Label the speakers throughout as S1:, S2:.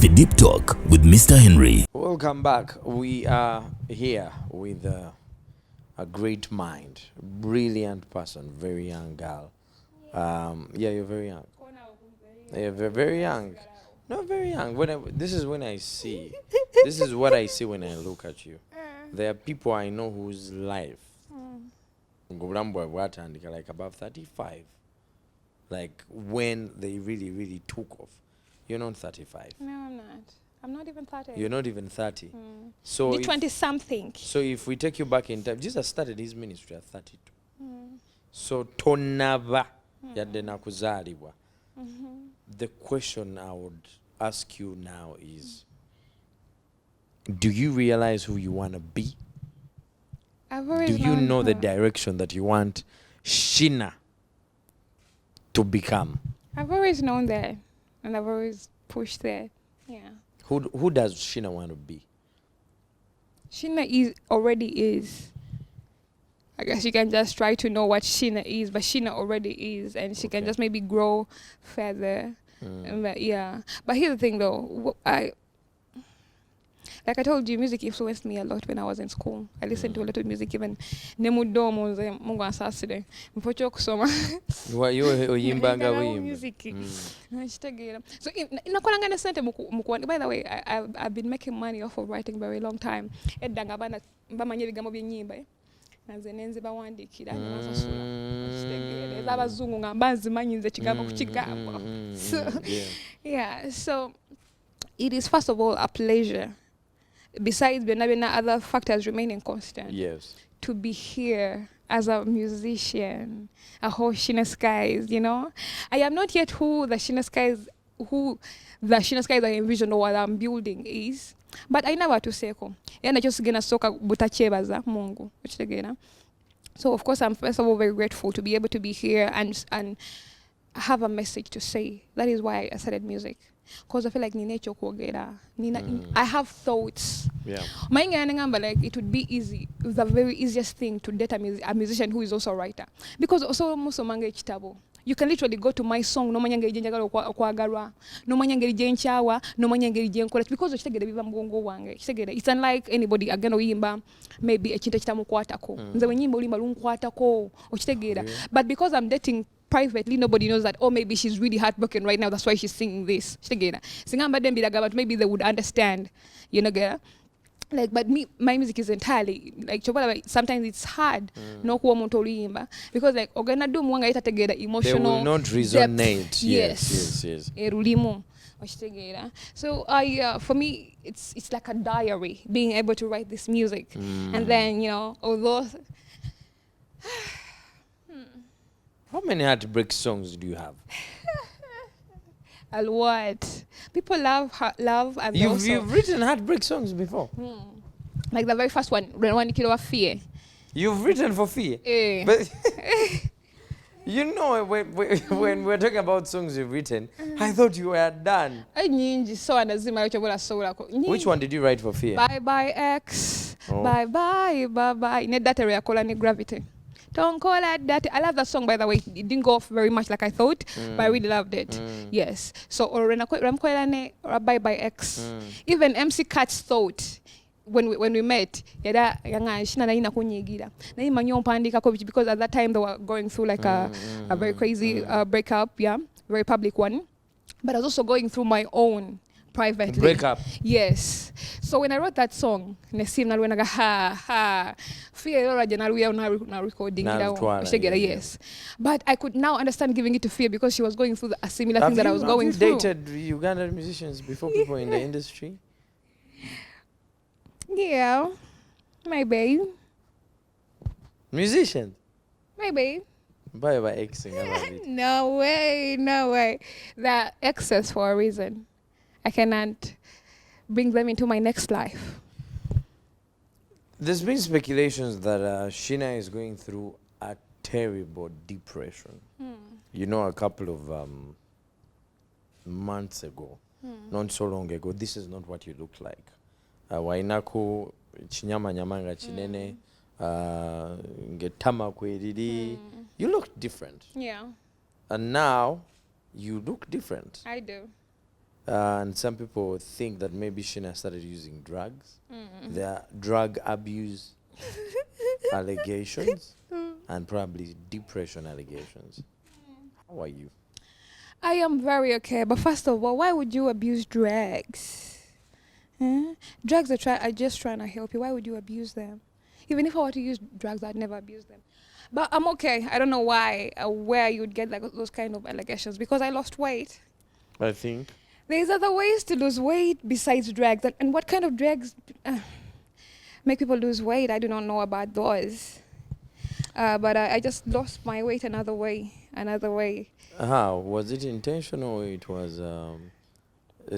S1: The Deep Talk with Mr. Henry.
S2: Welcome back. We are here with a great mind, brilliant person, very young girl. Yeah, you're very young. Yeah, very young. No, very young. This is when I see. This is what I see when I look at you. There are people I know whose life, like above 35, like when they really took off. You're not 35.
S3: No, I'm not. I'm not even 30.
S2: You're not even 30.
S3: Mm.
S2: So
S3: The 20-something.
S2: So if we take you back in time, Jesus started his ministry at 32.
S3: Mm.
S2: So tonava yadde nakuzaalibwa. The question I would ask you now is, do you realize who you want to be?
S3: I've always
S2: Do you
S3: known
S2: know the
S3: her.
S2: direction that you want Shena to become?
S3: I've always known that, and I've always pushed that. Yeah.
S2: Who does Shena want to be?
S3: Shena already is. I guess you can just try to know what Shena is, but Shena already is, and she can just maybe grow further. Yeah. But here's the thing, though. Like I told you, music influenced me a lot when I was in school. I listened to a lot of music, even Nemudomo, Mungu Asaside. Mpocho kusoma.
S2: You oyimbanga wimba.
S3: Music. So inakolanga na sente mukwani. By the way, I've been making money off of writing for a very long time. Edanga bana bamanye bigambo byenyimba. Naze nenze bawandikira nabasasula. Abazungu ngamba nzimanyize kigambo ku kigambo. So yeah, so it is first of all a pleasure. Besides other factors remaining constant.
S2: Yes.
S3: To be here as a musician, a whole Shena Skies, you know. I am not yet who the Shena Skies I envision or what I'm building is. But I never to say ko. Yana just gonna soka butachebaza Mungu. So of course I'm first of all very grateful to be able to be here and have a message to say. That is why I started music. Because I feel like I have thoughts.
S2: Yeah.
S3: Like it would be easy. It's the very easiest thing to date a musician who is also a writer. Because also you can literally go to my song no manyangeri jenjagalo kwagarwa no manyangeri jenchawa no manyangeri jenkola because okitegere biva mgongo wange kitegere it's unlike anybody agenda oyimba maybe ekintu kitamukwatako nze wenyimba olimba lunkwatako okitegera but because I'm dating privately, nobody knows that, oh, maybe she's really heartbroken right now, that's why she's singing this. But maybe they would understand, you know, like, but my music is entirely, like, sometimes it's hard, no because, like, emotional.
S2: They will not resonate.
S3: Depth.
S2: Yes.
S3: So for me, it's like a diary, being able to write this music. And then, you know, although...
S2: How many heartbreak songs do you have?
S3: A lot. People love and
S2: you've written heartbreak songs before?
S3: Like the very first one, Renwani Kilo Fear.
S2: You've written for Fear? But you know, when we're talking about songs you've written, I thought you were done. Which one did you write for Fear?
S3: Bye Bye X. Bye Bye. Need that area called Gravity. Don't call it that. I love that song, by the way. It didn't go off very much like I thought, but I really loved it. Yes. So, Bye Bye X. Even MC Katz thought, when we met, because at that time they were going through like a very crazy breakup, very public one. But I was also going through my own privately.
S2: Breakup.
S3: Yes. So when I wrote that song, Nesim Nalwenaga Fear recording yes. But I could now understand giving it to Fear because she was going through a similar thing that I was going through.
S2: Have you dated Ugandan musicians before, people in the industry?
S3: Yeah. Maybe.
S2: Musicians?
S3: Maybe.
S2: Bye Xing, I love it.
S3: No way. They're exes for a reason. I cannot bring them into my next life.
S2: There's been speculations that Shena is going through a terrible depression. You know, a couple of months ago, not so long ago, this is not what you look like. Wainako chinyama nyamanga chinene, ngetama kweriri. You look different.
S3: Yeah.
S2: And now you look different.
S3: I do.
S2: And some people think that maybe Shena started using drugs. There are drug abuse allegations and probably depression allegations. How are you?
S3: I am very okay, but first of all, why would you abuse drugs? Huh? Drugs are just trying to help you. Why would you abuse them? Even if I were to use drugs, I'd never abuse them. But I'm okay. I don't know why, where you would get like those kind of allegations, because I lost weight.
S2: I think.
S3: There's other ways to lose weight besides drugs. And what kind of drugs make people lose weight? I do not know about those. But I just lost my weight another way.
S2: How? Was it intentional or it was a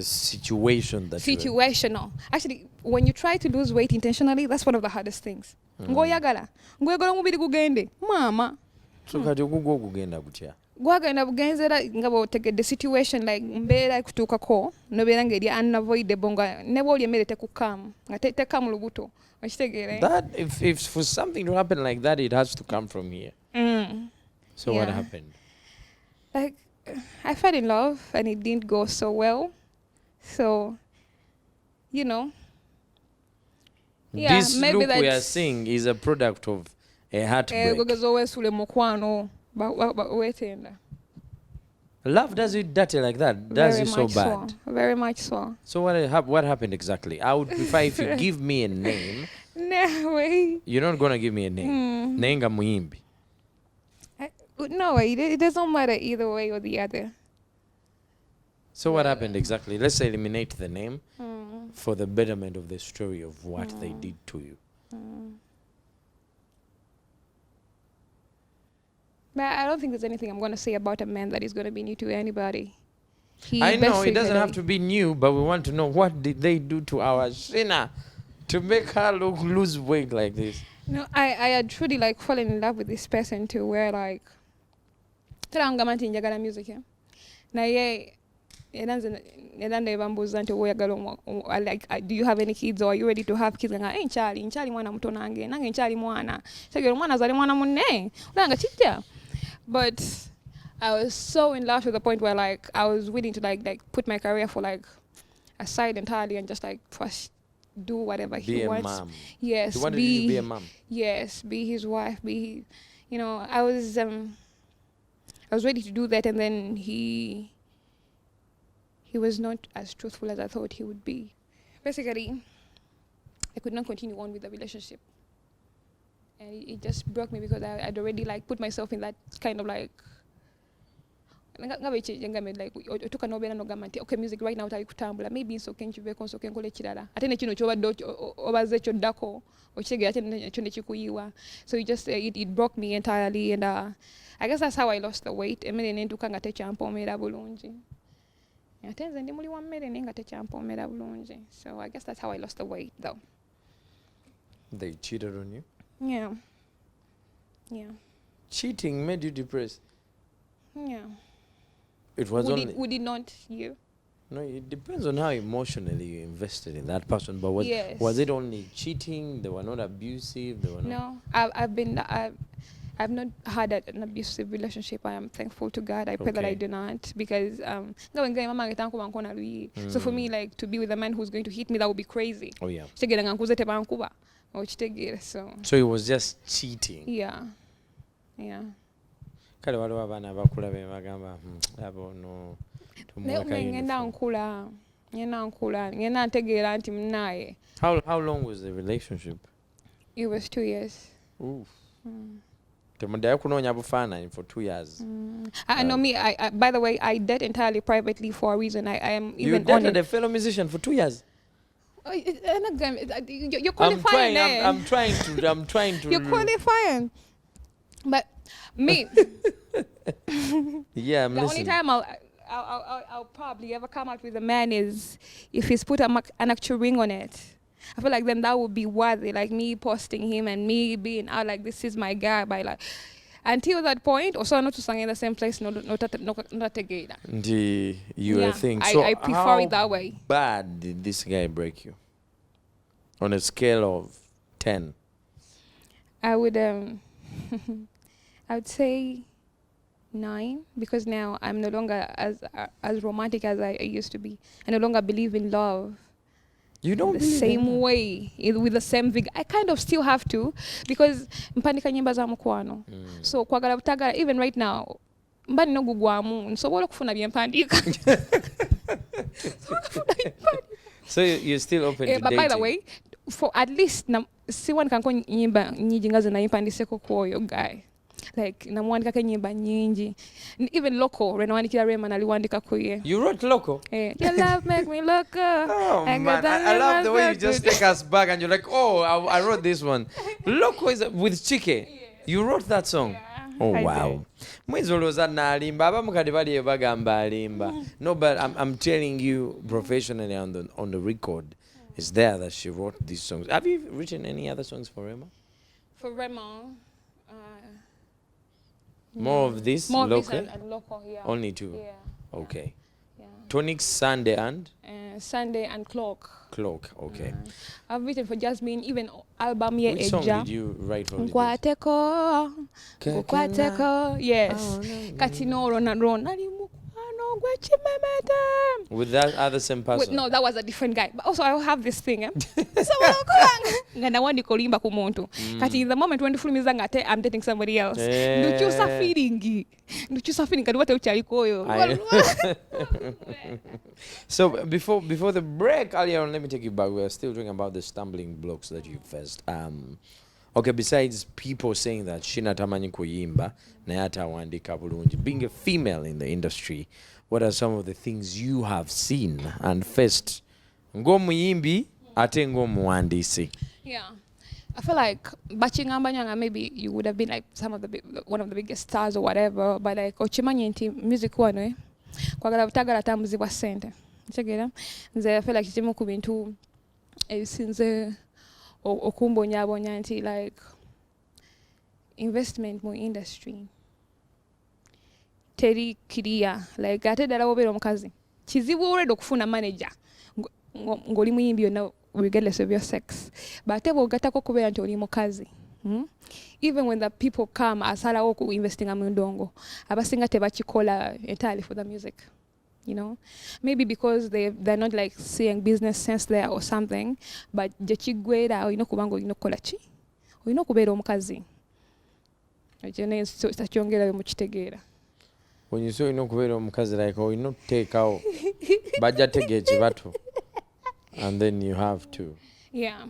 S2: situation that
S3: Situational. Actually, when you try to lose weight intentionally, that's one of the hardest things. Ngoyagala omubiri gugende mama.
S2: So kati okugwo kugenda kutya?
S3: Gwagenda bugenzera nga bw'otegedde situation like mbeera ekutuukako nobeera ng'eri unavoidable nga ne bw'olya emmere tekukkamu nga tekkamu lubuto okitegeere.
S2: That if for something to happen like that, it has to come from here. So what
S3: Yeah.
S2: happened?
S3: Like I fell in love and it didn't go so well. So, you know. Yeah,
S2: This
S3: maybe
S2: look we are
S3: that's
S2: seeing is a product of a heartbreak.
S3: Gogeza oweesule mukwano weetenda.
S2: Love does it dirty like that. Does
S3: Very
S2: it so
S3: much
S2: bad.
S3: Very much so.
S2: So what happened exactly? I would prefer if you give me a name.
S3: No way.
S2: You're not gonna give me a name. Nenga Muyimbi.
S3: No way. It doesn't matter either way or the other.
S2: So what happened exactly? Let's eliminate the name for the betterment of the story of what they did to you.
S3: But I don't think there's anything I'm going to say about a man that is going to be new to anybody.
S2: I know it doesn't have to be new, but we want to know what did they do to our Shena to make her lose weight like this.
S3: No, I had truly like fallen in love with this person too, where like terangama nti njagala music naye era nze bambuuza nti oyagala like do you have any kids or are you ready to have kids nga nkyali mwana muto nange nkyali mwana tegera omwana azali mwana munne olanga kijja. But I was so in love to the point where like I was willing to like put my career for like aside entirely and just like do whatever he wants.
S2: Be a mom.
S3: Yes.
S2: You wanted to be a mom.
S3: Yes, be his wife, you know, I was ready to do that, and then he was not as truthful as I thought he would be. Basically, I could not continue on with the relationship. And it just broke me because I'd already like put myself in that kind of like otuka nobeera nogamba nti okay, music right now tali kutambula, maybe nsooke nkiveeko nsooke nkole ekirala ate nekino kyobadde obaze ekyoddako okitegeera ate nekyo nekikuyiwa. So it broke me entirely, and I guess that's how I lost the weight. Emmere nentuuka nga tekyampoomera bulungi ate nze ndi muli wa mmere naye nga tekyampoomera bulungi. So I guess that's how I lost the weight though.
S2: They cheated on you?
S3: Yeah.
S2: Cheating made you depressed?
S3: Yeah.
S2: It was
S3: Would it not you?
S2: No, it depends on how emotionally you invested in that person. But
S3: Yes.
S2: was it only cheating? They were not abusive? They were not...
S3: No, I've not had an abusive relationship. I am thankful to God. I pray that I do not, because so for me, like, to be with a man who's going to hit me, that would be crazy.
S2: Oh yeah.
S3: So
S2: So it was just cheating.
S3: yeah.
S2: Kale waliwo abaana abakula be bagamba abo no
S3: ngenda nkula ngenda ntegeera nti munaaye.
S2: How long was the relationship?
S3: It was 2 years.
S2: Oof. Temuddayo kunoonya bufaananyi for 2 years.
S3: I know me. I by the way, I did entirely privately for a reason. I am
S2: You
S3: even on
S2: dated
S3: it.
S2: a fellow musician for 2 years?
S3: You're qualifying.
S2: I'm trying to.
S3: You're qualifying. But me,
S2: Yeah, I'm
S3: the
S2: listening.
S3: only time I'll probably ever come out with a man is if he's put an actual ring on it. I feel like then that would be worthy, like me posting him and me being out like this is my guy. By like until that point, also not to sing in the same place, not together.
S2: You were thinking. So
S3: I prefer it that way.
S2: Bad did this guy break you? On a scale of 10.
S3: I would I would say 9, because now I'm no longer as romantic as I used to be. I no longer believe in love.
S2: You don't
S3: the same way with the same vigor. I kind of still have to, because mpandika nyimba za mukwano. So kwagala butagala, even right now mbani no gugwamu nsobola okufuna byempandika.
S2: So you're still open to
S3: but
S2: dating?
S3: By the way, for at least siwani kanko nyimba nyingi ngaze nayimpandiseko kwoyo guy. Like namwandika nyimba nyingi, even local renawandikira Rema naliwandika kuye.
S2: You wrote local?
S3: Your love make me local.
S2: Oh man, I love the way you just take us back and you're like, oh, I wrote this one. Local is with Chike. Yes. You wrote that song? Yeah. Oh wow. Mwizoloza nalimba abamukati bali bagamba alimba. No, but I'm telling you professionally on the record, it's there that she wrote these songs. Have you written any other songs for Rema?
S3: For Rema,
S2: more of this
S3: more
S2: local?
S3: Of this and local, yeah.
S2: Only 2?
S3: Yeah.
S2: Okay.
S3: Yeah.
S2: Tonic, Sunday and?
S3: Sunday and Clock.
S2: Clock, okay.
S3: I've written for Jasmine, even album ye
S2: Which song did you write for?
S3: Nkwateko. Yes. Katinoro na rona ni mukwano gwe chimemete.
S2: With that other same person?
S3: No, that was a different guy. But also I have this thing. So ngana wandi kolimba ku muntu. Kati in the moment when fulmiza ngate I'm dating somebody else. Nduchusa feeling kati wate uchali koyo.
S2: So before the break earlier on, let me take you back. We are still talking about the stumbling blocks that you faced. Okay, besides people saying that Shena tamanyi kuyimba na yata wandika bulungi, being a female in the industry, what are some of the things you have seen and faced? Ngomuyimbi ate ngomuwandisi.
S3: Yeah. I feel like Bachingamba maybe you would have been like one of the biggest stars or whatever, but like ochimanyi nti music wano kwagala butagala tambuzibwa sente. Chegera nze I feel like kimu ku bintu ebisinze okumbonyabonya nti like investment mu industry teri clear, like ate dala wobera omukazi kizibu already okufuna manager ngoli muyimbi yonna regardless of your sex, but ate bwogatako kubeera nti oli mukazi. Even when the people come asalawo ku investing mu ndongo, abasinga tebakikola entirely for the music. You know, maybe because they're not like seeing business sense there or something, but jechigwera oyino kubango oyino kola chi oyino kubeera omukazi ejene takyongera mu kitegeera.
S2: When you say oyino kubeera omukazi, like oyino teekawo bajja tegeeki bato and then you have to.
S3: Yeah.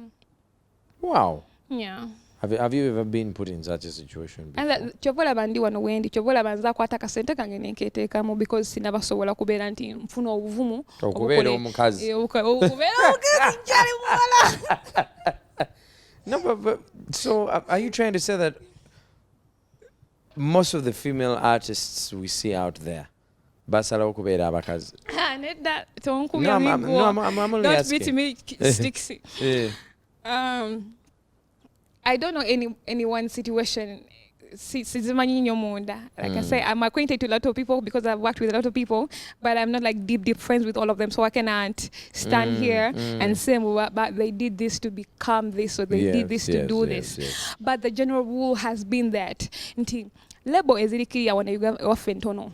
S2: Wow.
S3: Yeah.
S2: Have you ever been put in such a situation before?
S3: And chobola bandi wano wendi chobola banza kwata kasente kange nenketeekamu because sinabasobola kubeera nti nfuna obuvumu
S2: okubeera omukazi.
S3: Okubeera omukazi njali mwala.
S2: No, but so are you trying to say that most of the female artists we see out there basalawo kubeera abakazi?
S3: Nedda tonkubya
S2: No, I'm only
S3: don't
S2: asking.
S3: beat me sticks.
S2: Yeah.
S3: I don't know any one situation. Sizimanyi nnyo munda. Like I say, I'm acquainted to a lot of people because I've worked with a lot of people, but I'm not like deep friends with all of them. So I cannot stand here and say, but they did this to become this, or they did this to do this. Yes. But the general rule has been that nti lebo ezirikirira wana waffe ntono.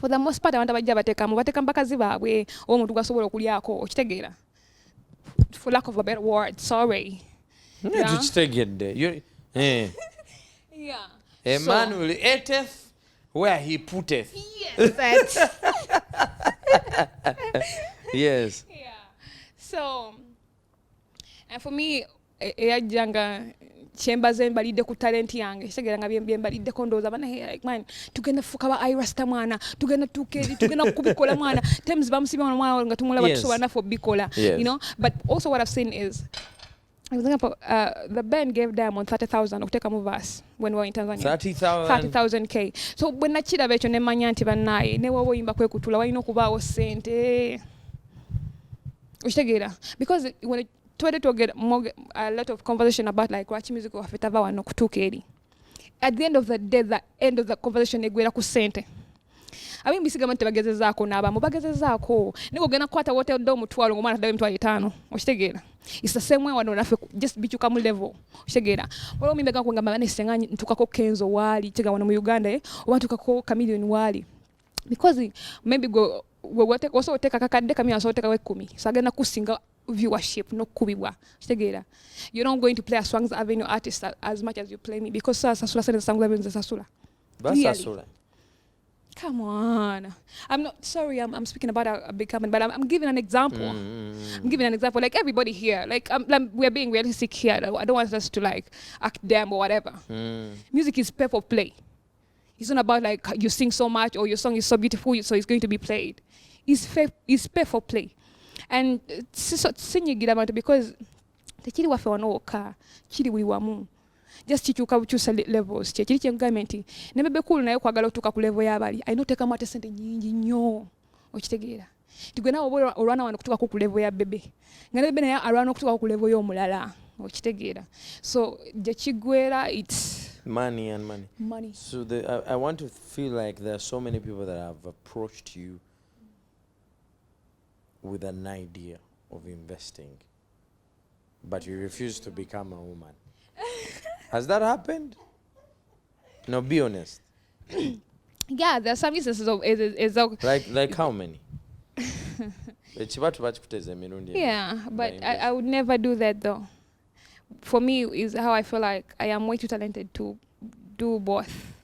S3: For the most part, abantu abajja bateka bakazi baabwe omuntu gwasobola okulyako okitegeera. For lack of a better word, sorry.
S2: Yeah.
S3: Yeah.
S2: A man will eateth where he putteth.
S3: Yes, that.
S2: Yes.
S3: Yeah. So, and for me, eyajjanga kyembaze mbalidde ku talent yange kitegeera nga byembalidde kondooza bana like man tugenda fuka ba irasta mwana tugenda tukeri tugenda kubikola mwana tems bamusibya mwana nga tumulaba tusobola nafo bikola, you know. But also what I've seen is I was thinking about the band gave Diamond 30,000 okuteka mu verse when we were in Tanzania. 30,000 K. So when nakira bekyo ne manya nti bannaye ne wowe oyimba kwekutula walina okubaawo sente okitegeera, because when it tried to get a lot of conversation about like watch music waffe tava wano kutuuka eri, at the end of the day the end of the conversation egwera ku sente. ab'embisi gama tebagezezaako n'abamu bagezezaako naye ogenda kukwata wotedde omutwalo ng'omwana taddayo emitwalo 5 okitegeera it's the same way wano naffe just bikyuka mu level okitegeera waliwo mimbe gakungamba nesenga ntukako Kenzo waali kitegeera wano mu Uganda oba ntukako Chameleon waali because maybe go osobola oteeka kakadde Chameleon osobola oteekawo 10 so agenda kusinga viewership n'okkubibwa kitegeera you're not going to play as Swang's Avenue artist as much as you play me because sasula sente Swang's Avenue sasula
S2: basasula.
S3: Come on. I'm not sorry. I'm speaking about a big company, but I'm giving an example. I'm giving an example. Like everybody here, like we're being realistic here. I don't want us to like act dumb or whatever. Music is pay for play. It's not about like you sing so much or your song is so beautiful, so it's going to be played. It's pay for play, and sinyigira abantu because tekiri waffe wanooka kiri buli wamu. Just kikyuka bukyusa levels kiri kyengambye nti ne bebe cool naye kwagala otuuka ku level y'abali ayina oteekamu ate sente nyingi nnyo okitegeera nti gwe nawe oba olwana wano kutuukako ku level ya bebe nga ne bebe naye alwana okutuukako ku level y'omulala okitegeera so gye kiggwera it's
S2: Money and money.
S3: money.
S2: So I want to feel like there are so many people that have approached you with an idea of investing, but you refuse to become a woman. Has that happened? No, be honest.
S3: Yeah, there are some instances of
S2: Like how many?
S3: yeah, but I would never do that though. For me, is how I feel like I am way too talented to do both.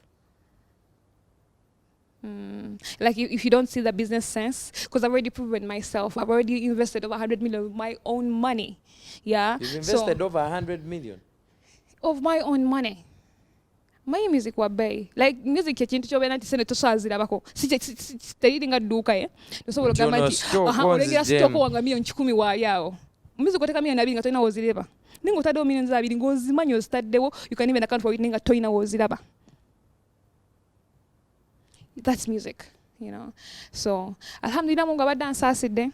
S3: Like if you don't see the business sense, because I've already proven myself. I've already invested over 100 million of my own money. Yeah.
S2: You've invested over 100 million?
S3: Of my own money. My music wa bay. Like music ekintu kyobera nti sene tosazirabako. Teyiringa dduuka ye. Tosobola kugamba nti olengera stock wanga million 10 waali awo. Music oteka million 2 nga tolina wozireba. Ninga otaddewo millions 2 ng'ozimanyi ozitaddewo you can even account for it ninga tolina woziraba. That's music, you know. So alhamdulillah mungu abadde ansaasidde.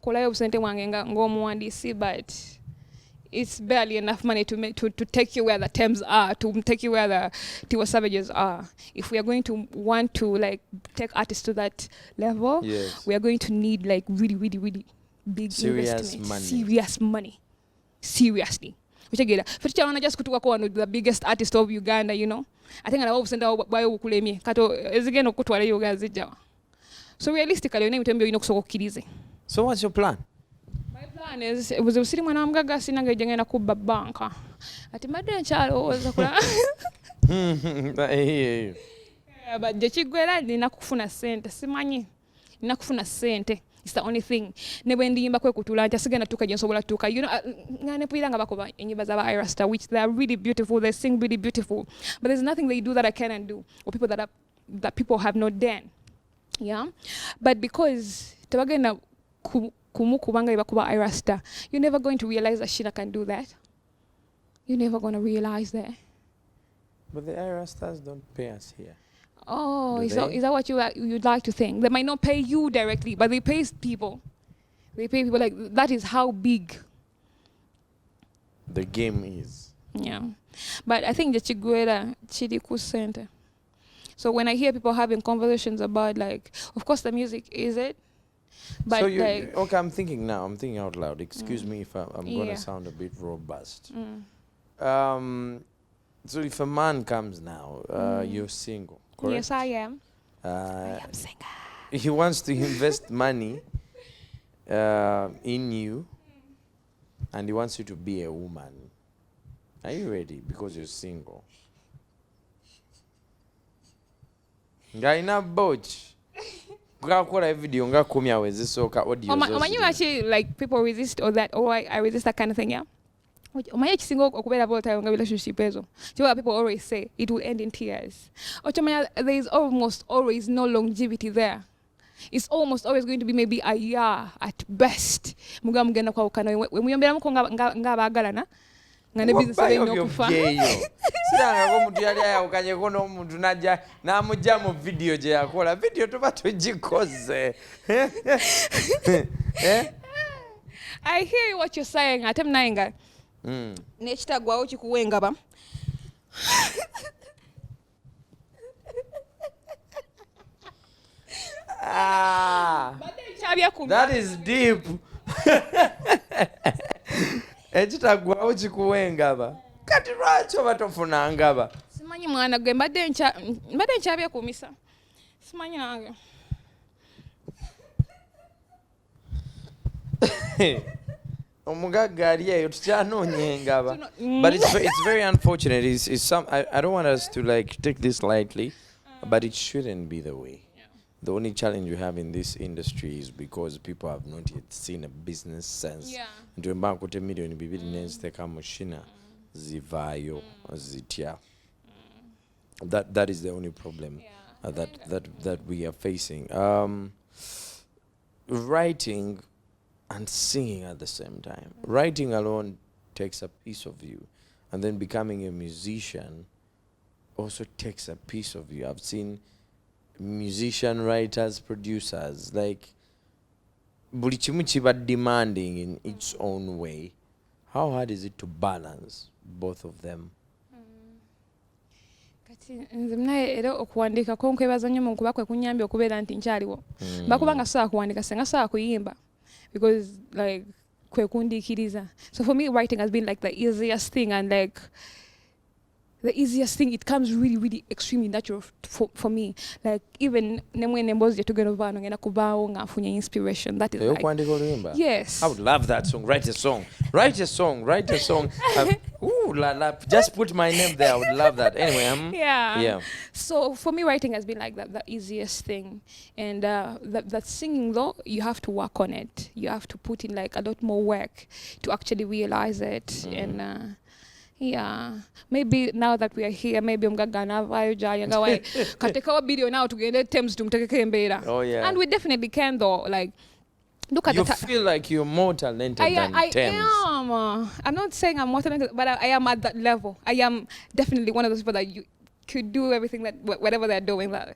S3: Nkolayo obusente bwange ng'omuwandiisi but it's barely enough money to take you where the Thames are, to take you where the Tiwa Savages are. If we are going to want to like take artists to that level,
S2: yes,
S3: we are going to need like really, really, really big
S2: serious
S3: investment.
S2: money.
S3: Serious money. Seriously. Utegera. Feticha wana just kutuka kwa the biggest artist of Uganda, you know. I think anawo busenda bayo bukulemye. Kato ezigeno kutwala yoga zijja. So realistically, you tembe ino kusoko kirize.
S2: So what's your plan?
S3: Plan is it was usiri mwana mgaga sinanga jengena kubba banka ati madde nkyalowooza kula but gye kiggwera nina kufuna sente simanyi nina kufuna sente it's the only thing ne bwe ndiyimba kwe kutula nti asigenda tuka gye nsobola tuka you know nga nepulira nga bakoba enyimba z'aba Irasta which they are really beautiful, they sing really beautiful, but there's nothing they do that I cannot do or people that people have not done. Yeah, but because tebagenda kumukubanga ibakuba Irasta, you're never going to realize that Shena can do that. You're never going to realize that.
S2: But the Irastas don't pay us here.
S3: Oh, is that what you'd like to think? They might not pay you directly, but they pay people. They pay people like that is how big
S2: the game is.
S3: Yeah. But I think the Chiguera Chidiku Center. So when I hear people having conversations about like, of course the music is it, but
S2: so
S3: like,
S2: okay, I'm thinking out loud. Excuse me if I'm going to sound a bit robust. So if a man comes now, you're single, correct?
S3: Yes, I am.
S2: I
S3: am single.
S2: He wants to invest money in you, and he wants you to be a woman. Are you ready? Because you're single. Ngaina boch. Ngakola video ngakumi awezi soka audio.
S3: Actually like people resist or that or I resist that kind of thing, yeah. Omanya kisingo okubera volatile nga relationship ezo. Chiwa people always say it will end in tears. Ochomanya there is almost always no longevity there. It's almost always going to be maybe a year at best. Muga mugenda kwa ukana we muyombera muko nga bagalana. Ngane business eno kufa.
S2: Siranga ko mutu yali ayawukanye ko n'omuntu najja n'amujja mu video gye yakola. Video tuba tugikoze.
S3: I hear what you're saying. Ate mnainga. Nekitagwawo kikuwengaba.
S2: That is deep. Ekitagwawo kikuwengaba. Kati lwaki oba tofuna ngaba?
S3: Simanyi mwana gwe mbadde nkyabyekumisa. Simanyi nange.
S2: Omugagga ali eyo tukyanoonya engaba. But it's very unfortunate. It's some, I don't want us to like take this lightly, but it shouldn't be the way. The only challenge we have in this industry is because people have not yet seen a business sense. Ndio mba kote milioni bibiri neziteka mu Shena zivaayo zitya. That is the only problem that we are facing. Writing and singing at the same time. Writing alone takes a piece of you, and then becoming a musician also takes a piece of you. I've seen musician, writers, producers, like buli kimu kiba demanding in its own way. How hard is it to balance both of them?
S3: Nze naye era okuwandiika ko nkwebaza nnyo mu kuba kwe kunnyambye okubeera nti nkyaliwo. Bakubanga sobola kuwandiika senga sobola kuyimba because like kwe kundiikiriza. So for me writing has been like the easiest thing, and like the easiest thing, it comes really, really extremely natural for me. Like even nemwe nembozi yetugenda ovano ngenda kubaawo nga nfunye inspiration. That is like, yes.
S2: I would love that song. Write a song. Write a song. Write a song. Ooh, la la. Just put my name there. I would love that. Anyway, yeah.
S3: So for me, writing has been like the easiest thing, and that singing though, you have to work on it. You have to put in like a lot more work to actually realize it, and. Yeah, maybe now that we are here, maybe mugagga navaayo gyali nga wayi katekawo video now tugende Thames tumutekeko embeera.
S2: Oh yeah.
S3: And we definitely can though. Like, look at
S2: you feel like you're more talented than Thames.
S3: I am. I'm not saying I'm more talented, but I am at that level. I am definitely one of those people that you could do everything that whatever they're doing. That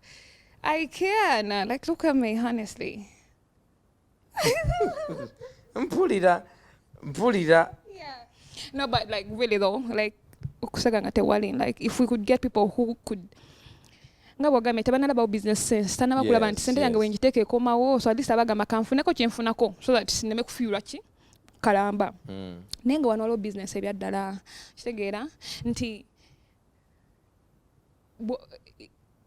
S3: I can. Like, look at me, honestly.
S2: Mpulira.
S3: Yeah. No, but like really though, like like if we could get people who could about business sense, so at least abagamba kanfuneko kyenfunako so that sineme kufiirwa ki kalamba. Naye nga wano waliwo business ebyaddala kitegeera nti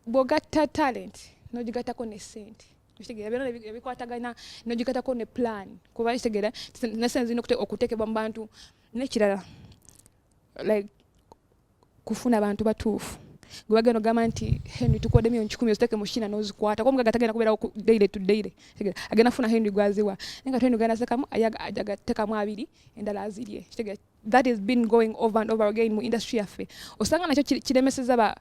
S3: bw'ogatta talent n'ogigattako ne ssente kitegeera byonna ebikwatagana n'ogigattako ne plan kuba kitegeera nasenze okuteekebwa mu bantu n'ekirala like kufuna abantu batuufu gwe bagenda ogamba nti Henry tukodde miliyoni 10 oziteeke mu Shena n'ozikwata ko omugaga tagenda kubeerawo daily to daily agenda funa Henry gwaziwa naye nga Henry genda sekamu agateekamu 2 endala azirye kitegeera. That has been going over and over again mu industry yaffe. Osanga nakyo kiremeseza ba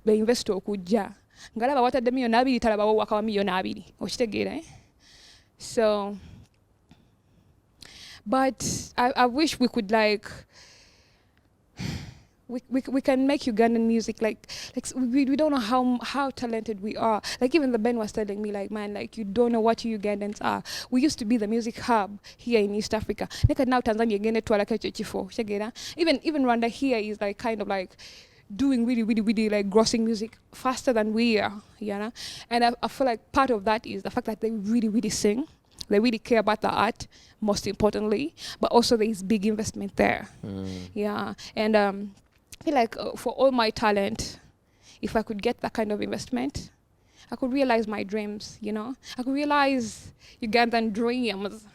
S3: investor okujja ngalaba watadde miliyoni 2 talabawo waka wa miliyoni 2 okitegeera so but I wish we could like we can make Ugandan music like we don't know how talented we are. Like even the band was telling me like, man, like you don't know what you Ugandans are. We used to be the music hub here in East Africa. Now Tanzania again even Rwanda here is like kind of like doing really like grossing music faster than we are, you know. And I feel like part of that is the fact that they really sing. They really care about the art, most importantly, but also there is big investment there. Yeah, and I feel like for all my talent, if I could get that kind of investment, I could realize my dreams, you know? I could realize Ugandan dreams.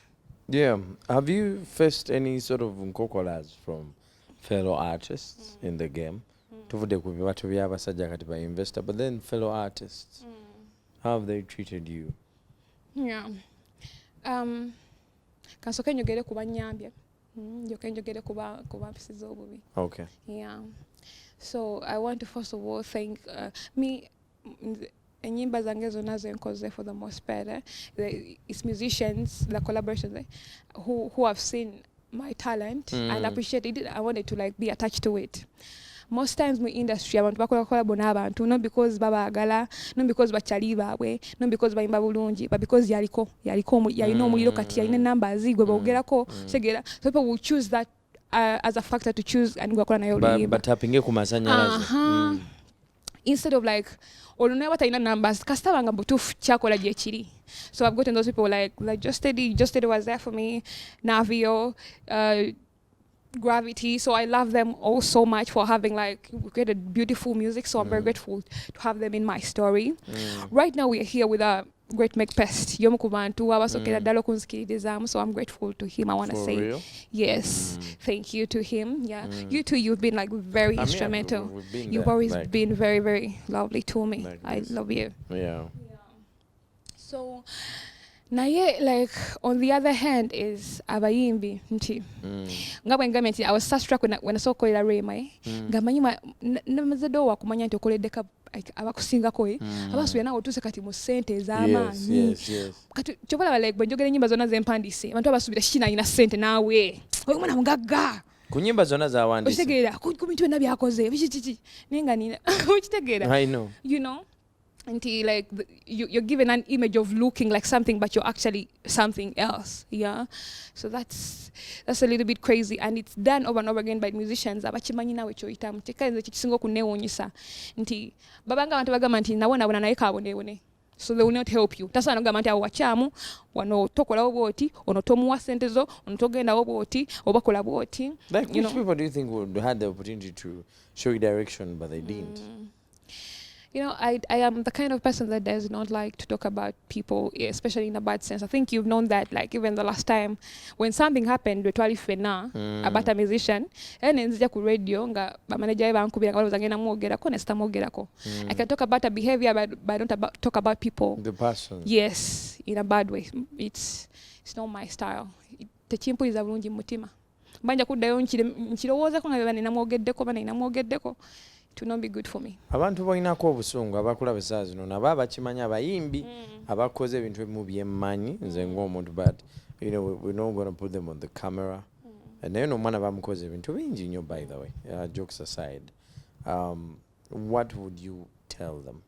S2: Yeah. Have you faced any sort of nkokolas from fellow artists in the game? Tuvude ku bibatu by'abasajja kati ba investor, but then fellow artists, how have they treated you?
S3: Yeah. Kansoke njogere kuba nnyambye. Njogere kuba mpisiza obubi.
S2: Okay.
S3: Yeah. So I want to first of all thank me enyimba zange zonna zenkoze for the most part. It's musicians, the collaborations who have seen my talent and appreciated it. I wanted to like be attached to it. Most times mu industry abantu bakola collabo n'abantu not because babaagala, not because bakyali baabwe, not because bayimba bulungi, but because yalina omuliro kati yalina numbers gwe boogerako segera. So people will choose that as a factor to choose and gwakola nayo oluyimba.
S2: But tapinge ku masannyalaze.
S3: instead of like olunaba talina numbers kastabanga butufu kyakola gye kiri. So I've gotten those people like Just Steady was there for me, Navio, Gravity. So I love them all so much for having like created beautiful music. So I'm very grateful to have them in my story. Right now we are here with a great make pest yomukubantu abasokera ddala okunzikiririzaamu. So I'm grateful to him. I want to say
S2: real?
S3: yes, thank you to him. Yeah, you too, you've been like very instrumental. You've always been very, very lovely to me. Like I love you.
S2: Yeah.
S3: So naye like on the other hand is abayimbi nti nga bwe ngambye nti I was so struck when I saw Koila Rema nga manyi namazedo wakumanya nti okoleddeka abakusingako abasuubira nawe otuuse kati mu ssente ez'amaanyi kati kyobalaba like bwe njogera ennyimba zonna zempandiise abantu abasuubira Sheena alina ssente naawe oyo mwana mugagga
S2: ku nnyimba zonna z'awandiise
S3: okitegeera ku bintu byonna byakoze biki naye nga nina okitegeera you know until like you're given an image of looking like something but you're actually something else. Yeah, so that's a little bit crazy, and it's done over and over again by musicians abachimanyi nawe kyoyitamu tekanze kikisinga okuneewuunyisa nti babanga abantu bagamba nti nabona naye kaabonebone, so they will not help you. Tasana ngamba nti awo wakyamu wano tokolawo bwoti ono tomuwa sente zo ono togendawo bwoti obakola bwoti.
S2: Like which people do you think would had the opportunity to show you direction but they didn't?
S3: You know, I am the kind of person that does not like to talk about people, especially in a bad sense. I think you've known that, like even the last time when something happened with Twali Fena about a musician, and nzija ku radio nga ba manager bankubira nga bazangena mwogerako nesta mwogerako. I can talk about a behavior but I don't talk about people. The person. Yes, in a bad way. It's not my style. Tekimpuliza bulungi mutima. Mbanja kuddayo nkirowoozako nga bana namwogeddeko. To not be good for me. Abantu
S2: boinako obusungu abakulaba essaawa zino nabo abakimanya abayimbi abakoze ebintu ebimu byemmanyi nze ng'omuntu but you know we're not going to put them on the camera. Naye n'omwana bamukoze ebintu bingi nnyo by the way. Jokes aside, what would you tell them?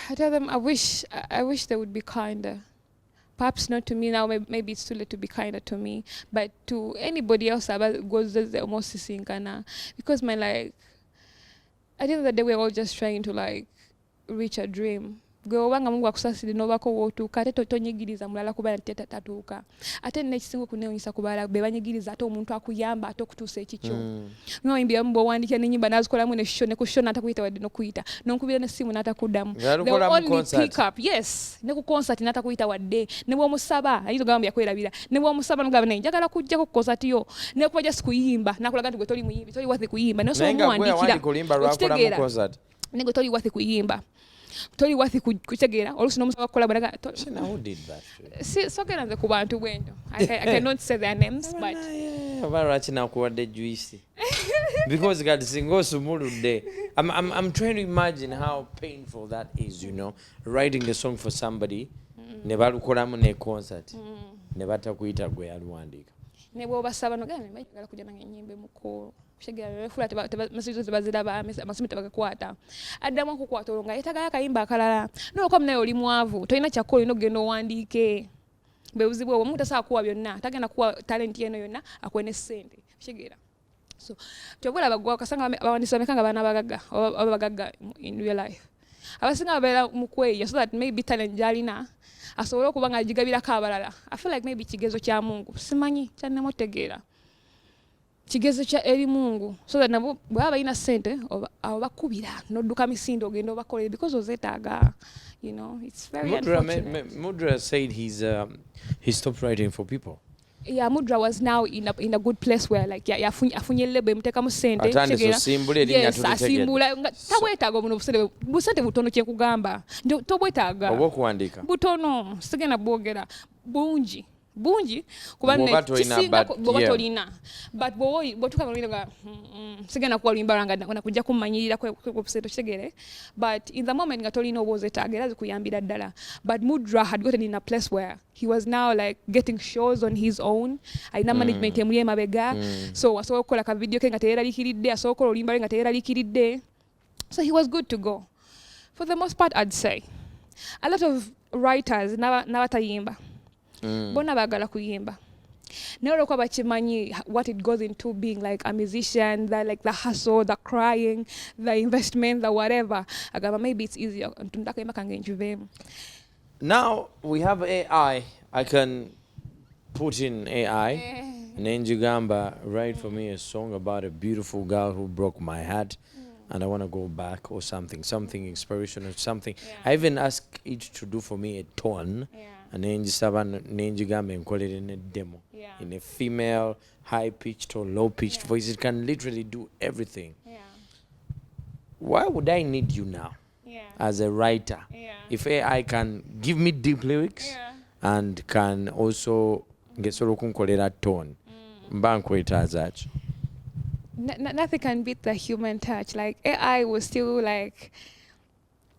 S3: I tell them I wish they would be kinder. Perhaps not to me now, maybe it's too late to be kinder to me, but to anybody else that goes the almost sinkana. Because at the end of the day, we're all just trying to like reach a dream. Gwewanga Mungu akusasire n'obako wootuuka ate tonyigiriza mulala kuba nti tatuuka ate n'ekisinga kuneewuunyisa kubala be banyigiriza ate omuntu akuyamba ate okutuusa ekikyo n'oyimbi amu bw'owandiikira n'ennyimba n'azikolamu ne show n'atakuyita wadde n'okuyita n'onkubira n'essimu n'atakuddamu the only pick up yes ne ku concert n'atakuyita wadde ne bw'omusaba ayinza ogamba yakwerabira ne bw'omusaba n'ogamba naye njagala kujjako ku concert yo ne kuba just kuyimba n'akulaga nti gwe toli muyimbi toli wathi kuyimba n'osobomuwandiikira ne gwe toli wathi kuyimba toli wathi kutegeera oluusi n'omusaba kukola bwanaga
S2: who did that?
S3: Sogera nze ku bantu bwendo I cannot say their names but
S2: oba lwaki nakuwadde juice because kati singa osumuludde I'm trying to imagine how painful that is, you know, writing the song for somebody ne balukolamu ne concert ne batakuyita gwe yaluwandiika
S3: ne bw'obasaba nogamba njagala kujja nange ennyimba mukulu kushegera masizo tebaziraba amasimu tebagakwata addamu okukwata olwo nga yeetagayo akayimba akalala n'olwokuba munaye oli mwavu tolina kyakkola olina okugenda owandiike bebuzibu obwo omuntu tasobola kuwa byonna tagenda kuwa talenti eno yonna akuwe ne ssente kushegera so kyobulaba gwe okasanga abawandiisi bameka nga baana bagagga in real life abasinga babeera mu kweya so that maybe talent gy'alina asobole okuba nga agigabirako abalala I feel like maybe kigezo kya Mungu simanyi kyannemutegeera kigezo kya eri Mungu so that nabo bwaba balina ssente abo bakubira n'odduka misinde ogenda obakolera because ozeetaaga, you know, it's very unfortunate.
S2: Mudra said he stopped writing for people.
S3: Yeah, Mudra was now in a good place where like yafunye lebo emutekamu ssente asimbula tabwetaaga obuno busente butono kyekugamba tobwetaaga
S2: obwokuwandiika
S3: butono sigenda bwogera bungi kuba kisinga bwoba tolina but bwotukaolina nga sigenda kuwalimba nga kujja kumanyirira kwebusente kitegere but in the moment nga tolina oba ozeetaaga era zikuyambira ddala but Mudra had gotten in a place where he was now like getting shows on his own alina management emuli emabega so asobola okukola ka video ke nga teyeeraliikiridde asobola okukola olimba lwe nga teyeeraliikiridde so he was good to go for the most part. I'd say a lot of writers n'abatayimba bonna baagala kuyimba naye olwokuba bakimanyi what it goes into being like a musician, the hustle, the crying, the investment, the whatever, agamba maybe it's easier ntunda akayimba kange nkiveemu.
S2: Now we have AI. I can put in AI. Nenji Gamba, write for me a song about a beautiful girl who broke my heart, and I want to go back or something inspirational, something. I even ask it to do for me a tone, and Nenji Gamba encode it in a demo, in a female, high pitched or low pitched voice. It can literally do everything. Why would I need you now as a writer if AI can give me deep lyrics and can also get sort of kunkolera tone?
S3: Nothing can beat the human touch. Like AI was still like,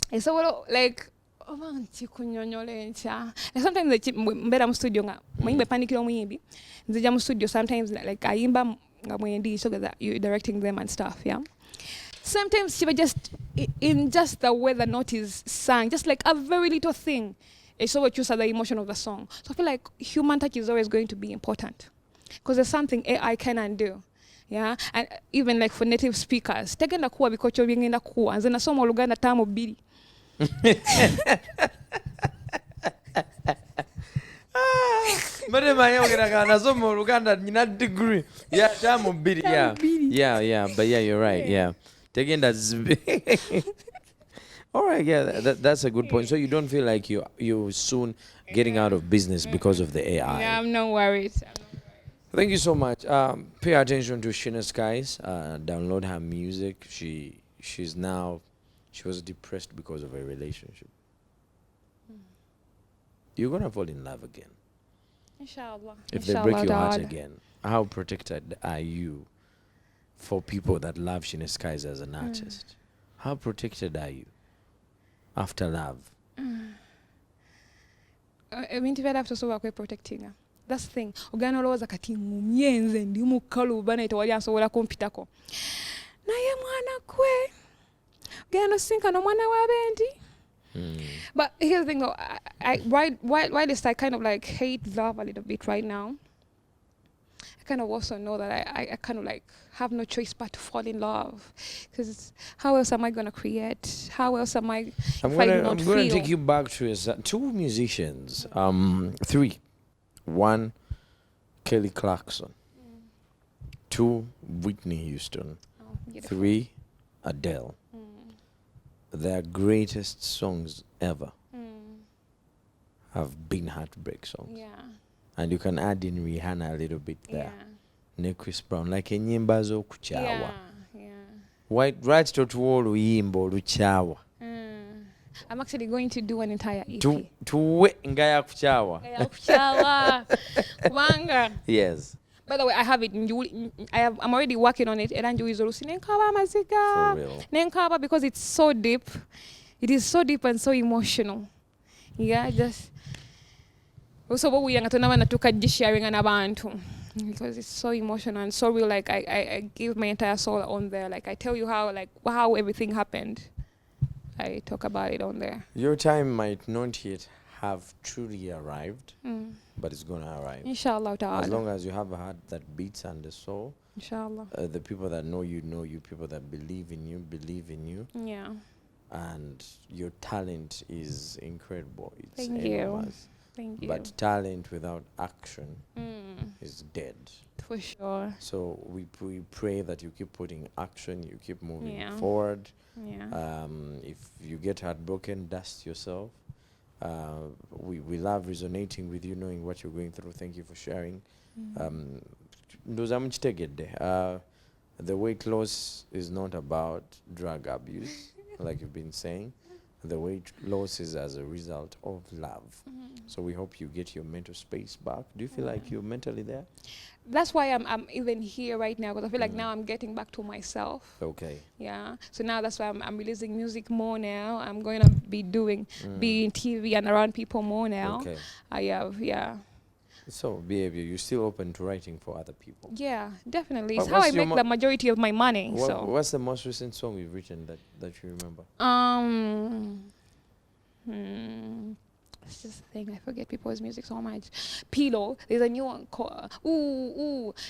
S3: it's so like sometimes mbera mu studio nga muyimbe panikira omuyimbi nzija mu studio sometimes like ayimba nga mwendi so that you directing them and stuff, yeah. Sometimes she was just in just the way the note is sung, just like a very little thing, it's so choose the emotion of the song. So I feel like human touch is always going to be important because there's something AI can undo. Yeah, and even like for native speakers, tegenda kuwa bikocho byengenda kuwa nze nasoma Oluganda tamu 2.
S2: Mane manya ogera nasoma Oluganda nina degree. Yeah, tamu 2. Yeah, but yeah, you're right. Yeah. Tegenda all right, yeah, that's a good point. So you don't feel like you soon getting out of business because of the AI?
S3: Yeah, I'm not worried.
S2: Thank you so much. Pay attention to Shena Skies. Download her music. She was depressed because of a relationship. You're gonna fall in love again.
S3: Inshallah.
S2: If they break your heart again, how protected are you for people that love Shena Skies as an artist? How protected are you after love?
S3: Ebintu by'alafutosobola kweprotectinga. That's the thing. Ogana olowooza kati ngumye nze ndi mukalu bana tewali asobola kumpitako. Naye mwana kwe. Ogenda osinkana omwana w'abendi. But here's the thing though, why this I kind of like hate love a little bit right now. I kind of also know that I kind of like have no choice but to fall in love, because how else am I gonna create? How else am I?
S2: I'm gonna take you back to 2 musicians, 3. 1, Kelly Clarkson. 2, Whitney Houston. 3, Adele. Their greatest songs ever have been heartbreak songs.
S3: Yeah.
S2: And you can add in Rihanna a little bit there.
S3: Yeah.
S2: Chris Brown, like enyimba zo kuchawa.
S3: Yeah.
S2: Right to oluyimba oluchawa.
S3: I'm actually going to do an entire EP.
S2: Tuwe ngaya kuchawa. Yes.
S3: By the way, I have it. I'm already working on it. For real. Because it's so deep. It is so deep and so emotional. Yeah, just. Also, what we are sharing abantu, because it's so emotional and so real. Like I give my entire soul on there. Like I tell you how everything happened. I talk about it on there.
S2: Your time might not yet have truly arrived, but it's gonna arrive.
S3: Inshallah ta'ala.
S2: As long as you have a heart that beats and a soul.
S3: Inshallah.
S2: The people that know you, people that believe in you.
S3: Yeah.
S2: And your talent is incredible. It's
S3: Thank
S2: enormous.
S3: Thank you.
S2: But talent without action is dead.
S3: For sure.
S2: So we pray that you keep putting action, you keep moving forward.
S3: Yeah.
S2: If you get heartbroken, dust yourself. We love resonating with you, knowing what you're going through. Thank you for sharing. The weight loss is not about drug abuse, like you've been saying. The weight loss is as a result of love. So we hope you get your mental space back. Do you feel like you're mentally there?
S3: That's why I'm even here right now, because I feel like now I'm getting back to myself.
S2: Okay.
S3: Yeah. So now that's why I'm releasing music more now. I'm going to be being TV and around people more now.
S2: Okay.
S3: Yeah.
S2: So, behavior, you're still open to writing for other people?
S3: Yeah, definitely. It's how I make the majority of my money.
S2: What's the most recent song you've written that you remember?
S3: That's just the thing. I forget people's music so much. Pillow. There's a new one called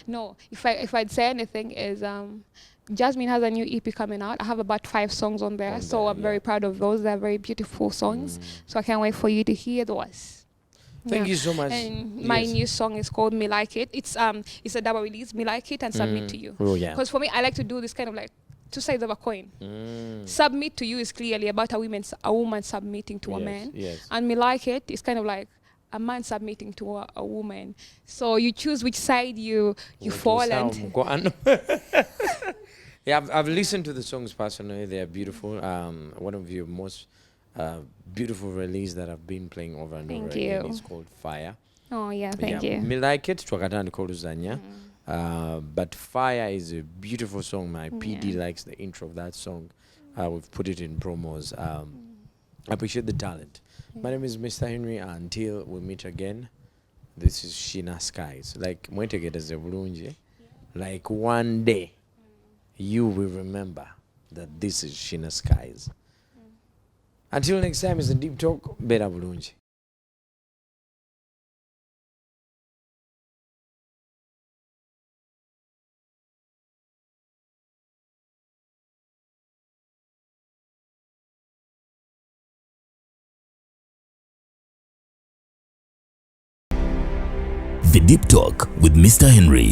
S3: No, if I'd say anything is Jasmine has a new EP coming out. I have about 5 songs on there, so I'm very proud of those. They're very beautiful songs. So I can't wait for you to hear those.
S2: Thank you so much.
S3: And my new song is called Me Like It. It's a double release, Me Like It and Submit to You.
S2: Oh yeah.
S3: Because for me, I like to do this kind of like 2 sides of a coin. Submit to You is clearly about a woman submitting to a man.
S2: Yes.
S3: And Me Like It is kind of like a man submitting to a woman. So you choose which side you fall and
S2: yeah, I've listened to the songs personally. They are beautiful. One of your most beautiful release that I've been playing over and over again is called Fire.
S3: Oh yeah, thank you.
S2: Me Like It twakatandika oluzannya. But Fire is a beautiful song. My PD likes the intro of that song. We've put it in promos. I appreciate the talent. My name is Mr. Henry. Until we meet again, this is Shena Skies. Like mwetegereze bulungi. Like one day, you will remember that this is Shena Skies. Until next time, it's a deep talk. Bera bulungi.
S1: The Deep Talk with Mr. Henry.